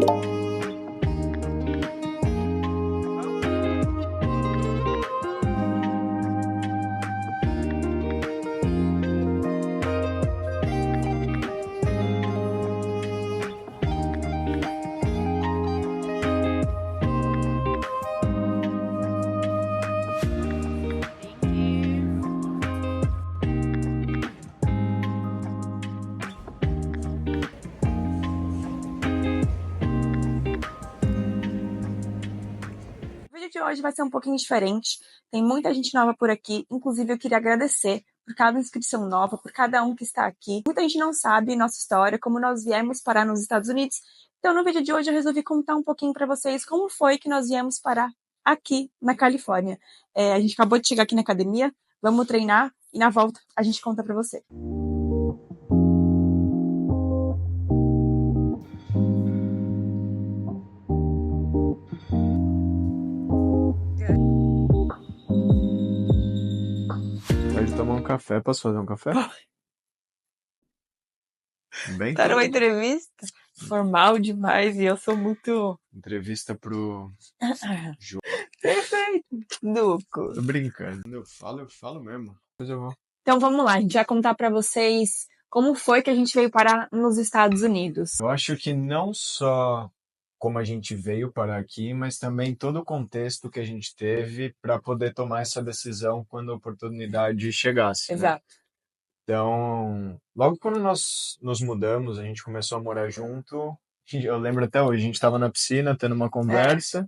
O vídeo de hoje vai ser um pouquinho diferente, tem muita gente nova por aqui, inclusive eu queria agradecer por cada inscrição nova, por cada um que está aqui. Muita gente não sabe nossa história, como nós viemos parar nos Estados Unidos, então no vídeo de hoje eu resolvi contar um pouquinho para vocês como foi que nós viemos parar aqui na Califórnia. A gente acabou de chegar aqui na academia, vamos treinar e na volta a gente conta para você. Pode tomar um café, posso fazer um café? Bem, Tá numa entrevista formal demais e eu sou muito... entrevista pro jogo. Perfeito, Duco. Tô brincando. Quando eu falo mesmo. Depois eu vou. Então vamos lá, a gente vai contar para vocês como foi que a gente veio parar nos Estados Unidos. Eu acho que não só como a gente veio parar aqui, mas também todo o contexto que a gente teve para poder tomar essa decisão quando a oportunidade chegasse, né? Exato. Então, logo quando nós nos mudamos, a gente começou a morar junto. Eu lembro até hoje, a gente estava na piscina tendo uma conversa.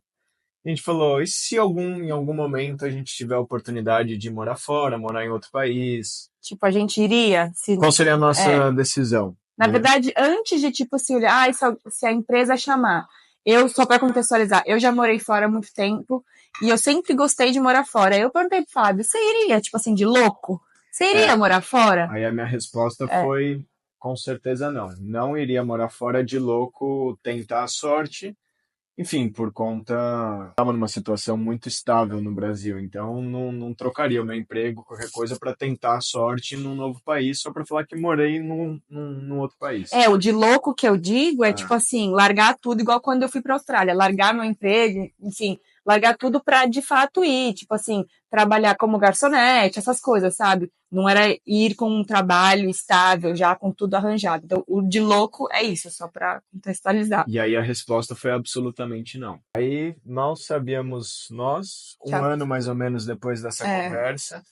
A gente falou, e se em algum momento a gente tiver a oportunidade de morar fora, morar em outro país? Tipo, a gente iria... Qual seria a nossa decisão? Na né? verdade, antes de, tipo, se olhar, se a empresa chamar, eu, só para contextualizar, eu já morei fora há muito tempo e eu sempre gostei de morar fora. Eu perguntei pro Fábio, você iria, tipo assim, de louco? Você iria morar fora? Aí a minha resposta foi, com certeza não. Não iria morar fora de louco, tentar a sorte. Enfim, por conta... Estava numa situação muito estável no Brasil, então não trocaria o meu emprego, qualquer coisa, para tentar a sorte num novo país, só para falar que morei num outro país. O de louco que eu digo é tipo assim, largar tudo, igual quando eu fui pra Austrália, largar meu emprego, enfim, largar tudo pra de fato ir, tipo assim, trabalhar como garçonete, essas coisas, sabe? Não era ir com um trabalho estável, já com tudo arranjado. Então, o de louco é isso, só pra contextualizar. E aí a resposta foi absolutamente não. Aí mal sabíamos nós, um ano mais ou menos depois dessa conversa,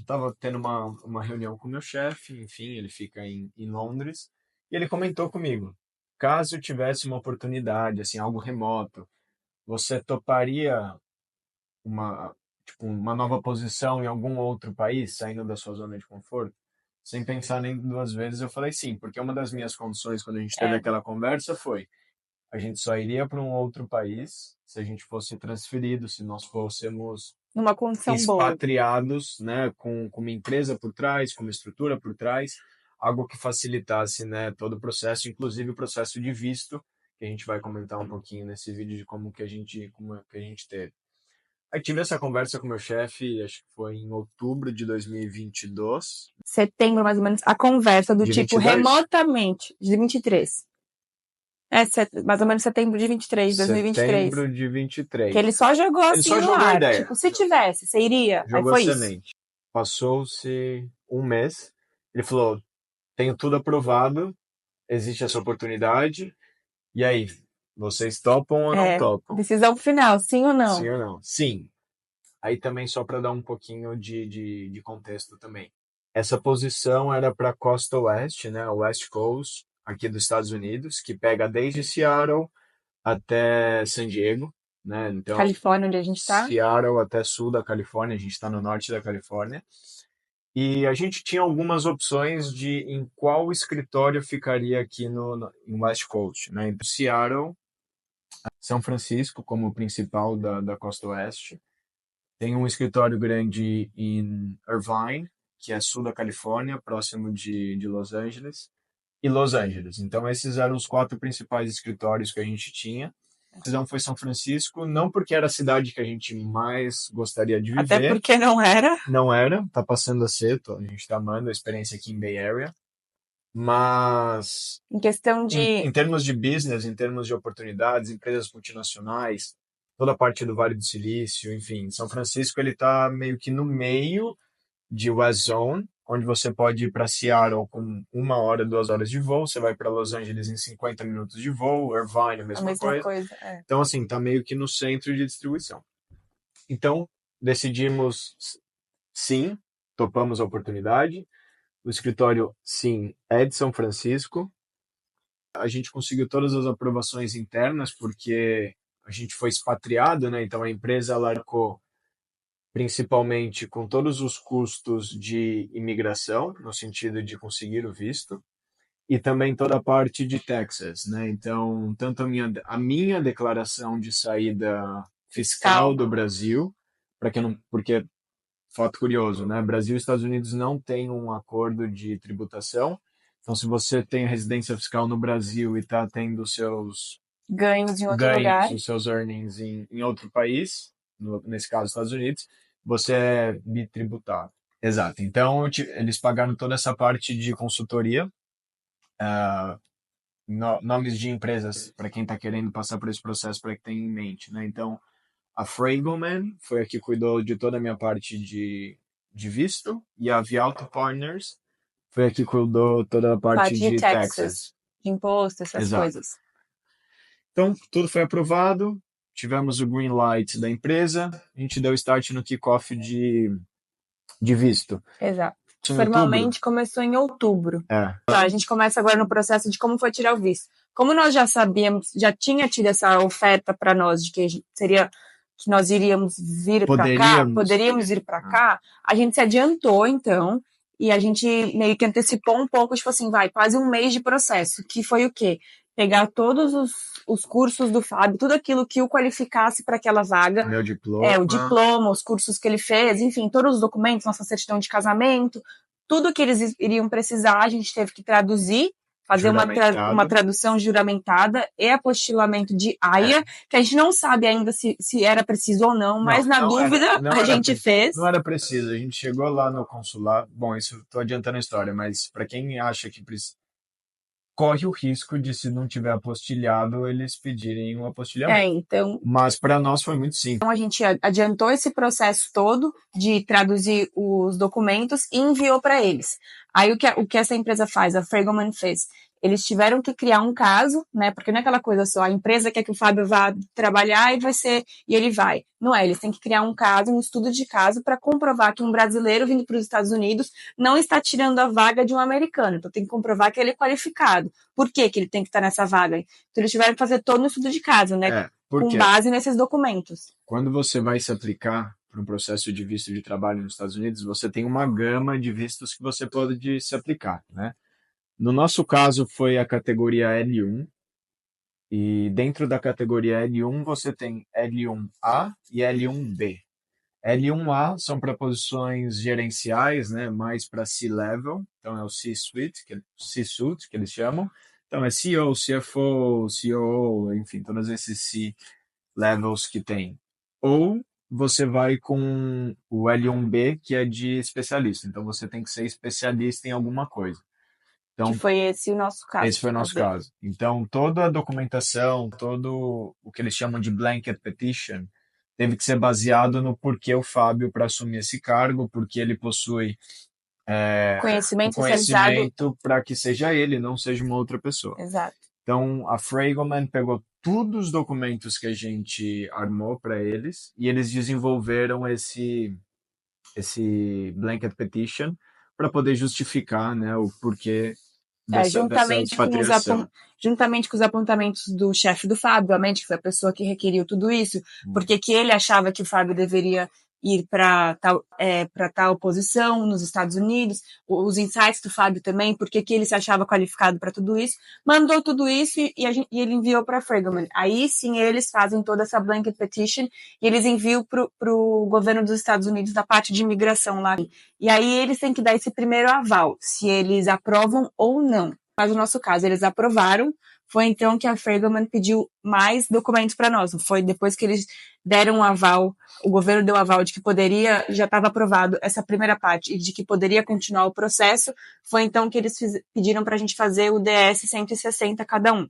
tava tendo uma reunião com o meu chefe, enfim, ele fica em Londres, e ele comentou comigo, caso tivesse uma oportunidade, assim, algo remoto, você toparia uma nova posição em algum outro país, saindo da sua zona de conforto? Sem pensar nem duas vezes, eu falei sim, porque uma das minhas condições quando a gente teve aquela conversa foi a gente só iria para um outro país se a gente fosse transferido, se nós fôssemos numa condição expatriados, né, com uma empresa por trás, com uma estrutura por trás, algo que facilitasse, né, todo o processo, inclusive o processo de visto, que a gente vai comentar um pouquinho nesse vídeo de como que a gente teve. Aí tive essa conversa com meu chefe, acho que foi em outubro de 2022. Setembro, mais ou menos, a conversa do De tipo 22? remotamente, de 23. Mais ou menos setembro de 23, 2023. Setembro de 23. Que ele só jogou Ele assim só no jogou a ar. ideia. Tipo, se tivesse, você iria? Jogou Aí foi semente. Passou-se um mês. Ele falou, tenho tudo aprovado, existe essa oportunidade. E aí, vocês topam ou não topam? Decisão final, sim ou não? Sim ou não? Sim. Aí também só para dar um pouquinho de contexto também. Essa posição era para a costa oeste, né, West Coast, aqui dos Estados Unidos, que pega desde Seattle até San Diego, né? Então, Califórnia, onde a gente está. Seattle até sul da Califórnia, a gente está no norte da Califórnia. E a gente tinha algumas opções de em qual escritório ficaria aqui em West Coast, né? Então, Seattle, São Francisco como principal da costa oeste. Tem um escritório grande em Irvine, que é sul da Califórnia, próximo de Los Angeles, e Los Angeles. Então, esses eram os 4 principais escritórios que a gente tinha. A decisão foi São Francisco, não porque era a cidade que a gente mais gostaria de viver. Até porque não era. Não era, tá passando a ser, a gente tá amando a experiência aqui em Bay Area. Mas Em questão de... em termos de business, em termos de oportunidades, empresas multinacionais, toda a parte do Vale do Silício, enfim, São Francisco ele está meio que no meio de West Zone, onde você pode ir para Seattle com 1 hora, 2 horas de voo, você vai para Los Angeles em 50 minutos de voo, Irvine, a A mesma mesma coisa. coisa, é. Então, assim, tá meio que no centro de distribuição. Então, decidimos sim, topamos a oportunidade. O escritório, sim, é de São Francisco. A gente conseguiu todas as aprovações internas, porque a gente foi expatriado, né? Então a empresa largou principalmente com todos os custos de imigração, no sentido de conseguir o visto, e também toda a parte de taxas, né? Então, tanto a minha declaração de saída fiscal Fiscal. do Brasil, para que eu não, porque fato curioso, né? Brasil e Estados Unidos não têm um acordo de tributação. Então, se você tem residência fiscal no Brasil e está tendo seus Ganhos em outro ganhos, lugar. os seus earnings em outro país, nesse caso, Estados Unidos, você é bitributado. Exato. Então, eles pagaram toda essa parte de consultoria, nomes de empresas, para quem está querendo passar por esse processo, para que tenha em mente, né? Então, a Fragelman foi a que cuidou de toda a minha parte de visto, e a Vialto Partners foi a que cuidou toda a parte Parte de de taxas, taxes. de imposto, essas Exato. coisas. Então, tudo foi aprovado, tivemos o green light da empresa, a gente deu start no kickoff de visto. Exato. Isso em outubro? Formalmente começou em outubro. É. Tá, a gente começa agora no processo de como foi tirar o visto. Como nós já sabíamos, já tinha tido essa oferta para nós de que seria que nós iríamos vir para cá, poderíamos ir para cá, a gente se adiantou então e a gente meio que antecipou um pouco, tipo assim, vai, quase um mês de processo, que foi o quê? Pegar todos os cursos do Fábio, tudo aquilo que o qualificasse para aquela vaga. Meu diploma. O diploma, os cursos que ele fez, enfim, todos os documentos, nossa certidão de casamento, tudo que eles iriam precisar, a gente teve que traduzir, fazer uma tradução juramentada e apostilamento de AIA, que a gente não sabe ainda se era preciso ou não, mas na dúvida a gente fez. Não era preciso, a gente chegou lá no consulado, bom, isso estou adiantando a história, mas para quem acha que precisa, corre o risco de, se não tiver apostilhado, eles pedirem um apostilhamento. Então, mas para nós foi muito simples. Então a gente adiantou esse processo todo de traduzir os documentos e enviou para eles. Aí o que essa empresa faz, a Fragelman fez, eles tiveram que criar um caso, né? Porque não é aquela coisa só, a empresa quer que o Fábio vá trabalhar e ele vai. Não é, eles têm que criar um caso, um estudo de caso para comprovar que um brasileiro vindo para os Estados Unidos não está tirando a vaga de um americano. Então tem que comprovar que ele é qualificado. Por que ele tem que estar nessa vaga? Então eles tiveram que fazer todo um estudo de caso, né? Com base nesses documentos. Quando você vai se aplicar para um processo de visto de trabalho nos Estados Unidos, você tem uma gama de vistos que você pode se aplicar, né? No nosso caso foi a categoria L1, e dentro da categoria L1 você tem L1A e L1B. L1A são para posições gerenciais, né, mais para C-level, então é o C-suite, C-suite que eles chamam. Então é CEO, CFO, COO, enfim, todos esses C-levels que tem. Ou você vai com o L1B, que é de especialista. Então você tem que ser especialista em alguma coisa. Então, que foi esse o nosso caso. Esse foi o nosso caso. Então, toda a documentação, todo o que eles chamam de blanket petition, teve que ser baseado no porquê o Fábio para assumir esse cargo, porque ele possui conhecimento para que seja ele, não seja uma outra pessoa. Exato. Então, a Fragelman pegou todos os documentos que a gente armou para eles e eles desenvolveram esse blanket petition para poder justificar, né, o porquê juntamente com os apontamentos do chefe do Fábio, a que foi a pessoa que requeriu tudo isso, porque que ele achava que o Fábio deveria ir para tal posição nos Estados Unidos, os insights do Fábio também, porque que ele se achava qualificado para tudo isso, mandou tudo isso e ele enviou para a Fragelman. Aí sim eles fazem toda essa blanket petition e eles enviam para o governo dos Estados Unidos da parte de imigração lá. E aí eles têm que dar esse primeiro aval, se eles aprovam ou não. Mas no nosso caso, eles aprovaram, foi então que a Freeman pediu mais documentos para nós. Foi depois que eles deram um aval, o governo deu aval de que poderia, já estava aprovado essa primeira parte, e de que poderia continuar o processo, foi então que eles pediram para a gente fazer o DS 160 cada um.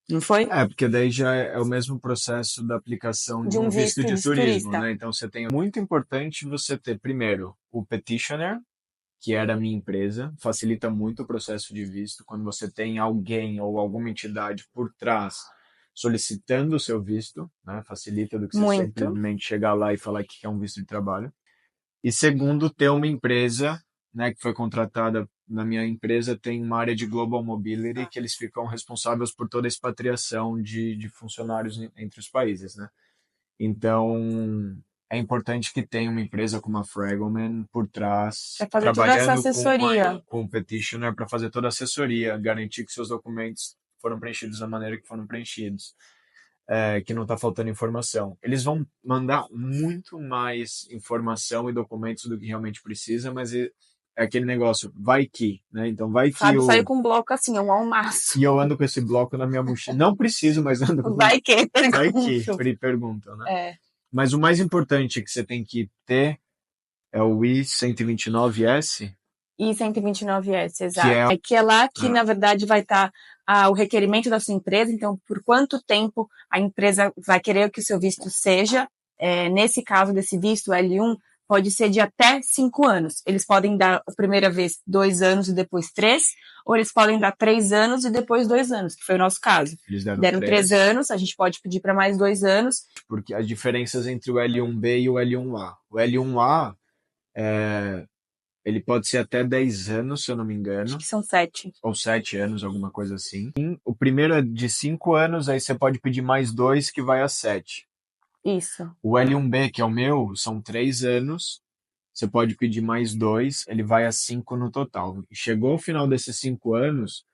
Não foi? Porque daí já é o mesmo processo da aplicação de um visto de turismo, né? Então você tem muito importante você ter primeiro o petitioner, que era a minha empresa, facilita muito o processo de visto quando você tem alguém ou alguma entidade por trás solicitando o seu visto, né? Facilita do que você simplesmente chegar lá e falar que é um visto de trabalho. E segundo, ter uma empresa, né, que foi contratada. Na minha empresa tem uma área de Global Mobility que eles ficam responsáveis por toda a expatriação de funcionários entre os países, né? Então, é importante que tenha uma empresa como a Fregelman por trás, trabalhando com o petitioner para fazer toda a assessoria, garantir que seus documentos foram preenchidos da maneira que foram preenchidos, que não está faltando informação. Eles vão mandar muito mais informação e documentos do que realmente precisa, mas é aquele negócio, vai que, né? Então vai que Fábio saiu com um bloco assim, um almaço. E eu ando com esse bloco na minha mochila. Não preciso, mas ando com... Vai que, perguntam, né? Mas o mais importante que você tem que ter é o I-129S. I-129S, exato. Que é lá que, na verdade, vai estar o requerimento da sua empresa. Então, por quanto tempo a empresa vai querer que o seu visto seja. Nesse caso desse visto, L1, pode ser de até 5 anos. Eles podem dar a primeira vez 2 anos e depois 3, ou eles podem dar 3 anos e depois 2 anos, que foi o nosso caso. Eles deram 3 anos, a gente pode pedir para mais 2 anos. Porque as diferenças entre o L1B e o L1A. O L1A, ele pode ser até 10 anos, se eu não me engano. Acho que são 7. Ou 7 anos, alguma coisa assim. O primeiro é de 5 anos, aí você pode pedir mais 2, que vai a 7. Isso. O L1B, que é o meu, são 3 anos. Você pode pedir mais 2, ele vai a 5 no total. Chegou ao final desses 5 anos,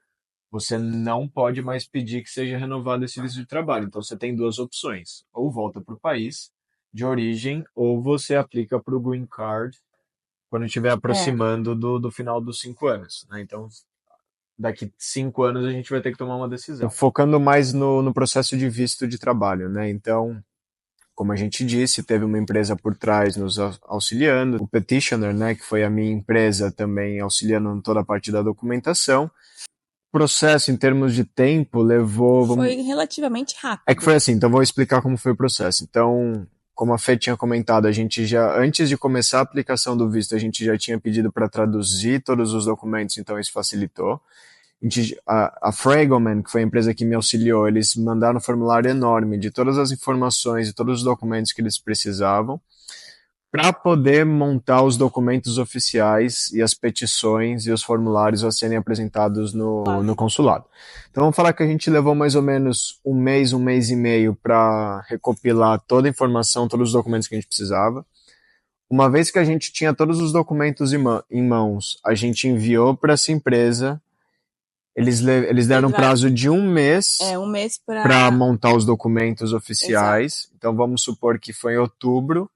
você não pode mais pedir que seja renovado esse visto de trabalho. Então você tem 2 opções. Ou volta para o país de origem, ou você aplica para o Green Card quando estiver aproximando do final dos 5 anos. Né? Então, daqui 5 anos a gente vai ter que tomar uma decisão. Focando mais no processo de visto de trabalho, né? Então, como a gente disse, teve uma empresa por trás nos auxiliando, o petitioner, né, que foi a minha empresa também auxiliando em toda a parte da documentação. O processo em termos de tempo levou... Foi relativamente rápido. É que foi assim, então vou explicar como foi o processo. Então, como a Fê tinha comentado, a gente já, antes de começar a aplicação do visto, a gente já tinha pedido para traduzir todos os documentos, então isso facilitou. A Fregelman, que foi a empresa que me auxiliou, eles mandaram um formulário enorme de todas as informações e todos os documentos que eles precisavam para poder montar os documentos oficiais e as petições e os formulários a serem apresentados no consulado. Então vamos falar que a gente levou mais ou menos um mês e meio para recopilar toda a informação, todos os documentos que a gente precisava. Uma vez que a gente tinha todos os documentos em mãos, a gente enviou para essa empresa. Eles deram um prazo de um mês para montar os documentos oficiais. Exato. Então vamos supor que foi em outubro.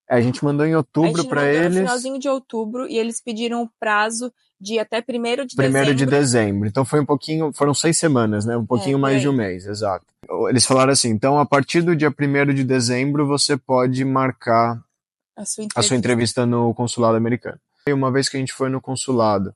A gente mandou em outubro para eles. No finalzinho de outubro, e eles pediram o prazo de até 1º de dezembro. 1º de dezembro. Então foi foram 6 semanas, né? Um pouquinho mais de um mês, exato. Eles falaram assim, então a partir do dia 1º de dezembro você pode marcar a sua entrevista no consulado americano. E uma vez que a gente foi no consulado,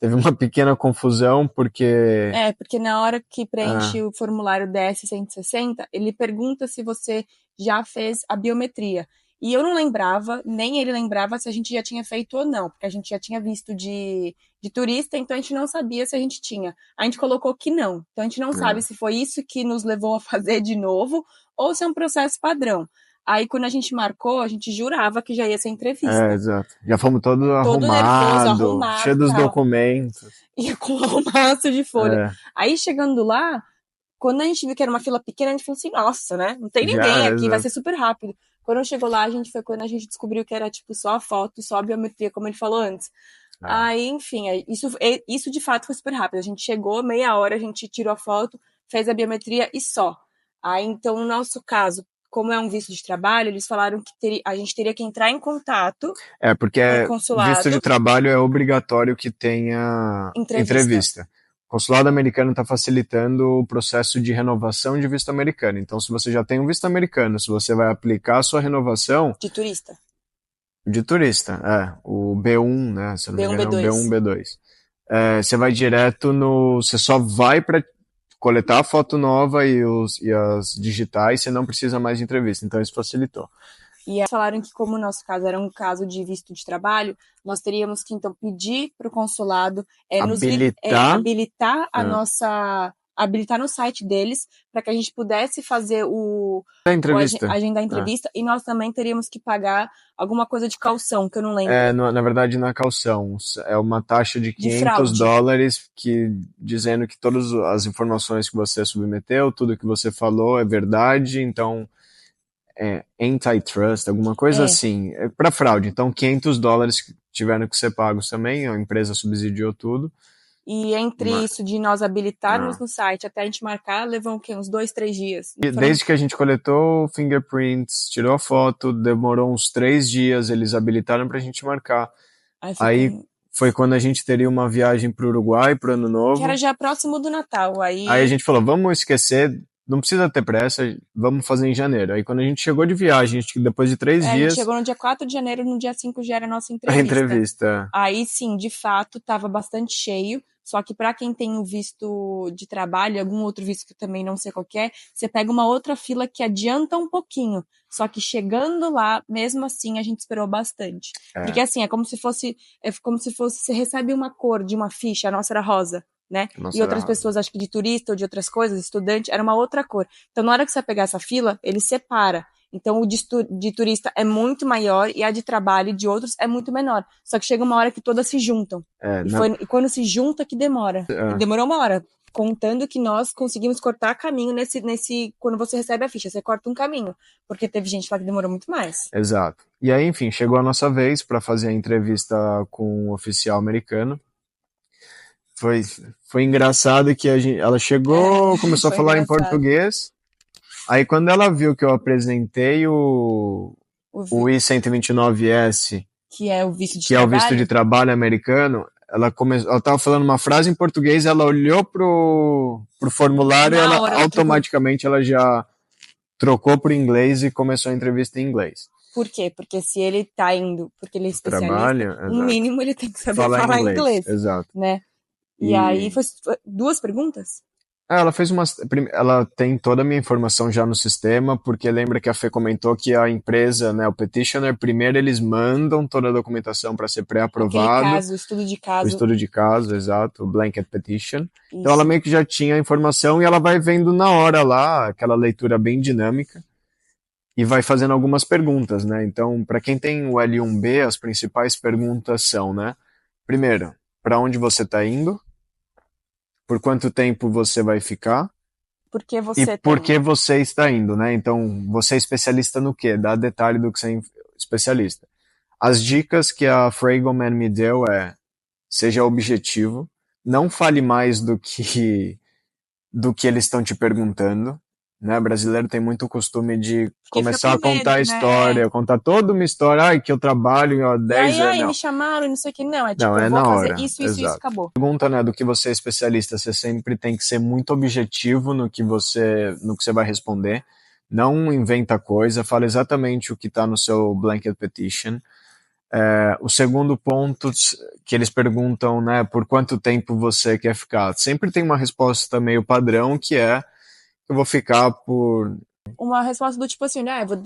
teve uma pequena confusão, porque... Porque na hora que preenche o formulário DS-160, ele pergunta se você já fez a biometria. E eu não lembrava, nem ele lembrava se a gente já tinha feito ou não, porque a gente já tinha visto de turista, então a gente não sabia se a gente tinha. A gente colocou que não. Então a gente não sabe se foi isso que nos levou a fazer de novo, ou se é um processo padrão. Aí, quando a gente marcou, a gente jurava que já ia ser entrevista. Exato. Já fomos todo nervoso, arrumado, cheio dos documentos. E com um maço de folha. Aí, chegando lá, quando a gente viu que era uma fila pequena, a gente falou assim, nossa, né? Não tem ninguém aqui, vai ser super rápido. Quando chegou lá, foi quando a gente descobriu que era, tipo, só a foto, só a biometria, como ele falou antes. Aí, enfim, isso de fato foi super rápido. A gente chegou, meia hora, a gente tirou a foto, fez a biometria e só. Aí, então, no nosso caso, como é um visto de trabalho, eles falaram que a gente teria que entrar em contato Porque com o consulado. Visto de trabalho é obrigatório que tenha entrevista. O consulado americano está facilitando o processo de renovação de visto americano. Então, se você já tem um visto americano, se você vai aplicar a sua renovação... De turista. De turista, o B1, né? Se não me engano, B1, é o B1, B2. Você vai direto no... Você só vai para coletar a foto nova e as digitais, você não precisa mais de entrevista. Então, isso facilitou. E eles falaram que, como o nosso caso era um caso de visto de trabalho, nós teríamos que, então, pedir para o consulado habilitar a nossa... habilitar no site deles para que a gente pudesse fazer agendar a entrevista, e nós também teríamos que pagar alguma coisa de caução, que eu não lembro. Na verdade, não é caução, é uma taxa de $500 dizendo que todas as informações que você submeteu, tudo que você falou é verdade, então antitrust, alguma coisa assim, para fraude. Então, $500 tiveram que ser pagos também, a empresa subsidiou tudo. E entre isso de nós habilitarmos no site até a gente marcar, levou o quê? Uns 2, 3 dias. Desde que a gente coletou fingerprints, tirou a foto, demorou uns 3 dias, eles habilitaram pra gente marcar. Aí foi quando a gente teria uma viagem pro Uruguai, pro Ano Novo. Que era já próximo do Natal. Aí a gente falou, vamos esquecer, não precisa ter pressa, vamos fazer em janeiro. Aí quando a gente chegou de viagem, depois de 3 dias... A gente chegou no dia 4 de janeiro, no dia 5 já era a nossa entrevista. Aí sim, de fato, tava bastante cheio. Só que para quem tem o visto de trabalho, algum outro visto que eu também não sei qual é, você pega uma outra fila que adianta um pouquinho. Só que chegando lá, mesmo assim, a gente esperou bastante. Porque assim, é como se fosse, você recebe uma cor de uma ficha, a nossa era rosa, né? E outras pessoas, acho que de turista ou de outras coisas, estudante, era uma outra cor. Então, na hora que você pegar essa fila, ele separa. Então, o de turista é muito maior e a de trabalho de outros é muito menor. Só que chega uma hora que todas se juntam. E quando se junta que demora. E demorou uma hora. Contando que nós conseguimos cortar caminho quando você recebe a ficha. Você corta um caminho. Porque teve gente lá que demorou muito mais. Exato. E aí, enfim, chegou a nossa vez para fazer a entrevista com um oficial americano. Foi engraçado que ela chegou, começou a falar em português. Aí quando ela viu que eu apresentei o I-129S, que é o visto de trabalho americano, ela estava falando uma frase em português, ela olhou pro formulário e automaticamente ela já trocou para inglês e começou a entrevista em inglês. Por quê? Porque se ele tá indo, porque ele é especialista, no mínimo ele tem que saber falar inglês. Exato. Né? E aí foi 2 perguntas? Ela tem toda a minha informação já no sistema, porque lembra que a Fê comentou que a empresa, né, o petitioner, primeiro eles mandam toda a documentação para ser pré-aprovado. O estudo de caso. O estudo de caso, exato, o blanket petition. Isso. Então ela meio que já tinha a informação e ela vai vendo na hora lá, aquela leitura bem dinâmica, e vai fazendo algumas perguntas, né? Então, para quem tem o L1B, as principais perguntas são, né? Primeiro, para onde você está indo? Por quanto tempo você vai ficar? Por que você está indo, né? Então, você é especialista no quê? Dá detalhe do que você é especialista. As dicas que a Fragoman me deu seja objetivo, não fale mais do que eles estão te perguntando, né? O brasileiro tem muito costume de começar a contar a história, contar toda uma história, que eu trabalho há 10 anos. Me chamaram, não sei o que, não, eu vou fazer isso, acabou. Pergunta, né, do que você é especialista, você sempre tem que ser muito objetivo no que você vai responder, não inventa coisa, fala exatamente o que está no seu blanket petition. O segundo ponto que eles perguntam, né, por quanto tempo você quer ficar, sempre tem uma resposta meio padrão que eu vou ficar por... Uma resposta do tipo assim,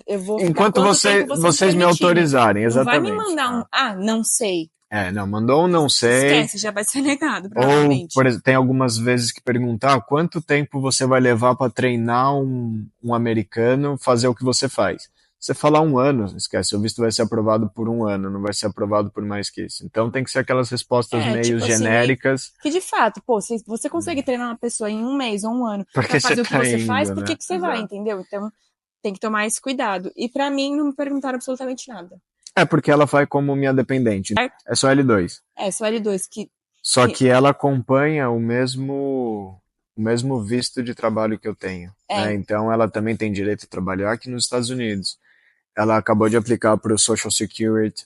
eu vou ficar enquanto vocês me autorizarem, exatamente. Não vai me mandar não sei. Não, mandou um não sei. Esquece, já vai ser negado, provavelmente. Ou, por exemplo, tem algumas vezes que perguntar quanto tempo você vai levar para treinar um americano fazer o que você faz. Você falar 1 ano, esquece, o visto vai ser aprovado por 1 ano, não vai ser aprovado por mais que isso. Então tem que ser aquelas respostas meio genéricas. Assim, que de fato, se você consegue treinar uma pessoa em 1 mês ou 1 ano pra fazer o que você faz, por que você vai, entendeu? Então tem que tomar esse cuidado. E pra mim não me perguntaram absolutamente nada. Porque ela vai como minha dependente. É só L2. Só L2. Só que ela acompanha o mesmo o mesmo visto de trabalho que eu tenho, É, né? Então ela também tem direito a trabalhar aqui nos Estados Unidos. Ela acabou de aplicar para o Social Security,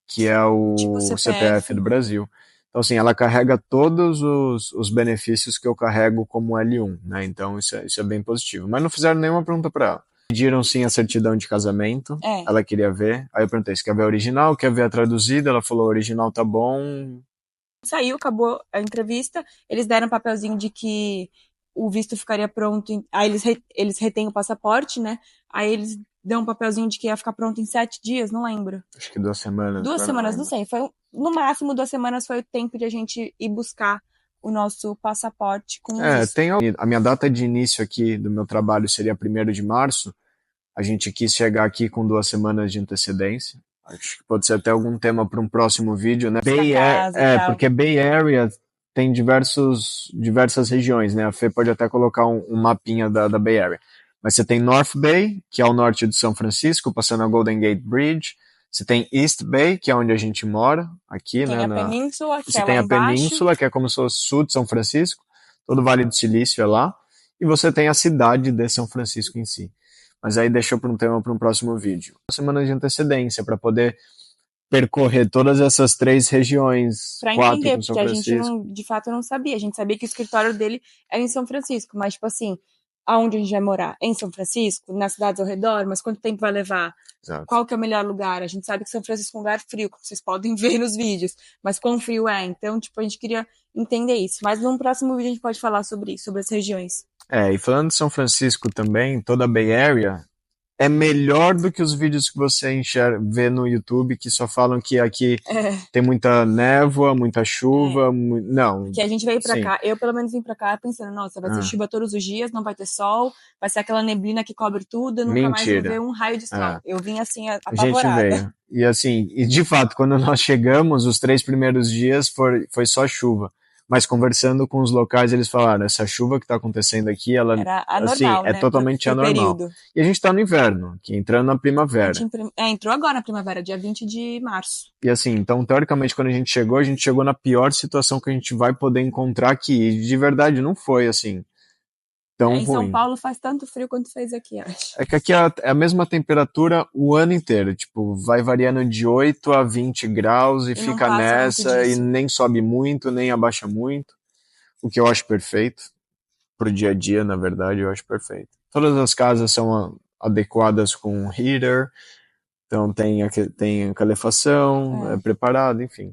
que é tipo o CPF CPF. do Brasil. Então, assim, ela carrega todos os benefícios que eu carrego como L1, né? Então, isso é bem positivo. Mas não fizeram nenhuma pergunta para ela. Pediram sim a certidão de casamento, É. ela queria ver. Aí eu perguntei, você quer ver a original, quer ver a traduzida? Ela falou, a original tá bom. Saiu, acabou a entrevista, eles deram um papelzinho de que o visto ficaria pronto. Aí eles retêm o passaporte, né? Aí eles dão um papelzinho de que ia ficar pronto em 7 dias, não lembro. Acho que 2 semanas, Duas agora não semanas, não lembro. sei. No máximo 2 semanas foi o tempo de a gente ir buscar o nosso passaporte com o É, visto. tem a minha data de início aqui do meu trabalho seria 1º de março. A gente quis chegar aqui com 2 semanas de antecedência. Acho que pode ser até algum tema para um próximo vídeo, né? Buscar casa e tal. Porque Bay Area tem diversas regiões, né? A Fê pode até colocar um mapinha da Bay Area. Mas você tem North Bay, que é ao norte de São Francisco, passando a Golden Gate Bridge. Você tem East Bay, que é onde a gente mora, aqui, Tem né? a península, que Você é lá tem a embaixo. Península, que é como se fosse sul de São Francisco, todo o Vale do Silício é lá, e você tem a cidade de São Francisco em si. Mas aí deixou para um tema para um próximo vídeo. Uma semana de antecedência para poder percorrer todas essas 3 regiões, Pra 4 entender, com São porque a gente Francisco. não, de fato não sabia. A gente sabia que o escritório dele era em São Francisco, mas tipo assim, aonde a gente vai morar? Em São Francisco, nas cidades ao redor, mas quanto tempo vai levar? Exato. Qual que é o melhor lugar? A gente sabe que São Francisco é um lugar frio, como vocês podem ver nos vídeos, mas quão frio é? Então, tipo, a gente queria entender isso. Mas num próximo vídeo a gente pode falar sobre isso, sobre as regiões. E falando de São Francisco também, toda a Bay Area, é melhor do que os vídeos que você vê no YouTube que só falam que aqui É, tem muita névoa, muita chuva. Não, porque a gente veio pra sim. cá, eu pelo menos vim pra cá pensando, nossa, vai ser Ah, chuva todos os dias, não vai ter sol, vai ser aquela neblina que cobre tudo, eu nunca mais vou ver mentira. um raio de sol. Ah, Eu vim assim, a gente apavorada. veio. E assim, e de fato, quando nós chegamos, os 3 primeiros dias foi só chuva. Mas conversando com os locais, eles falaram, essa chuva que está acontecendo aqui, ela, Era assim, anormal, é né, totalmente pro anormal. período. E a gente está no inverno, que entrando na A gente primavera. entrou agora na primavera, dia 20 de março. E assim, então, teoricamente, quando a gente chegou na pior situação que a gente vai poder encontrar aqui. E de verdade, não foi assim, tão Em São ruim. Paulo faz tanto frio quanto fez aqui, acho. É que aqui é a mesma temperatura o ano inteiro. Tipo, vai variando de 8 a 20 graus e E não fica passa muito nessa e disso. nem sobe muito, nem abaixa muito. O que eu acho perfeito. Pro dia a dia, na verdade, eu acho perfeito. Todas as casas são adequadas com heater, então tem calefação, é É. preparado, enfim.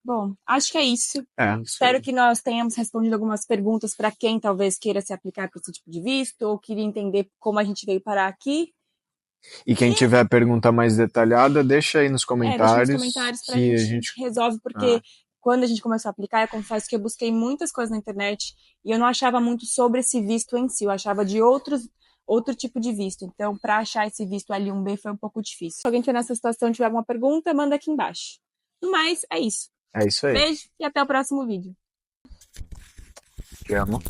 Bom, acho que é isso. Isso Espero aí. que nós tenhamos respondido algumas perguntas para quem talvez queira se aplicar para esse tipo de visto ou queria entender como a gente veio parar aqui. E quem E tiver pergunta mais detalhada, deixa aí nos deixa nos comentários comentários para que a a gente. gente resolve, Ah, porque quando a gente começou a aplicar, eu confesso que eu busquei muitas coisas na internet e eu não achava muito sobre esse visto em si, eu achava de outro tipo de visto. Então, para achar esse visto L1B foi um pouco difícil. Se alguém tiver nessa situação e tiver alguma pergunta, manda aqui embaixo. No mais, é isso. é isso aí. Beijo e até o próximo vídeo. Te amo.